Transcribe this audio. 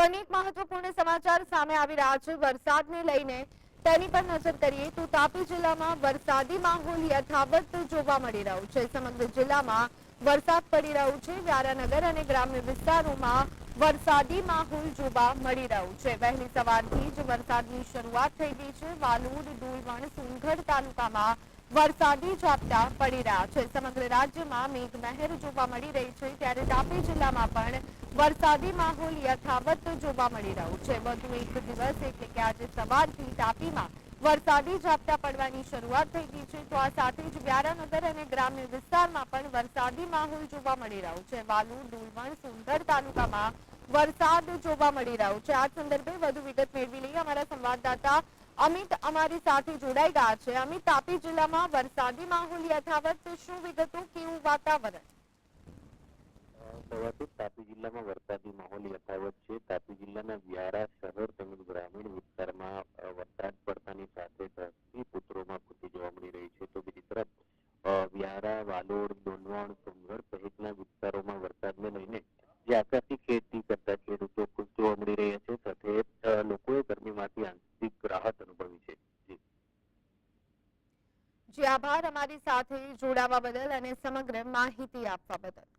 તો અનેક મહત્વપૂર્ણ સમાચાર સામે આવી રહ્યા છે વરસાદને લઈને તેની પર નજર કરીએ તો તાપી જિલ્લામાં વરસાદી માહોલ યથાવત જોવા મળી રહ્યો છે। સમગ્ર જિલ્લામાં વરસાદ પડી રહ્યો છે। વ્યારાનગર અને ગ્રામ્ય વિસ્તારોમાં વરસાદી માહોલ જોવા મળી રહ્યો છે। વહેલી સવારથી જ વરસાદની શરૂઆત થઈ ગઈ છે। વાલોડ, ડોલવણ, સોનગઢ તાલુકામાં વરસાદી ઝાપટા પડી રહ્યા છે। સમગ્ર રાજ્યમાં મેઘમહેર જોવા મળી રહી છે, ત્યારે તાપી જિલ્લામાં પણ વરસાદી માહોલ યથાવત જોવા મળી રહ્યો છે। વધુ એક દિવસ એટલે કે આજે સવારથી તાપીમાં વરસાદી ઝાપટા પડવાની શરૂઆત થઈ ગઈ છે, તો આ સાથે જ વ્યારાનગર અને ગ્રામ્ય વિસ્તારમાં પણ વરસાદી માહોલ જોવા મળી રહ્યો છે। વાલોડ, ડોલવણ, સોનગઢ તાલુકામાં વરસાદ જોવા મળી રહ્યો છે। આ સંદર્ભે વધુ વિગત મેળવી લઈએ। અમારા સંવાદદાતા અમિત અમારી સાથે જોડાઈ ગયા છે। અમિત, તાપી જિલ્લામાં વરસાદી માહોલ યથાવત, શું વિગતો, કેવું વાતાવરણ? સવારથી તાપી જિલ્લામાં વરસાદી માહોલ યથાવત છે। તાપી જિલ્લાના વ્યારા શહેર તેમજ ગ્રામીણ વિસ્તારમાં વરસાદ પડતાની સાથે ધરતીપુત્રોમાં ખૂટી જોવા મળી રહી છે, તો બીજી તરફ વ્યારા, વાલોડ, ડોલવણ, સોનગઢ સહિતના વિસ્તારોમાં વરસાદને લઈને જે આકાશી ખેતી કરતા ખેડૂતો ખુશ જોવા મળી રહ્યા છે, સાથે લોકોએ ગરમીમાંથી આંશિક રાહત અનુભવી છે। જી આભાર અમારી સાથે જોડાવા બદલ અને સમગ્ર માહિતી આપવા બદલ।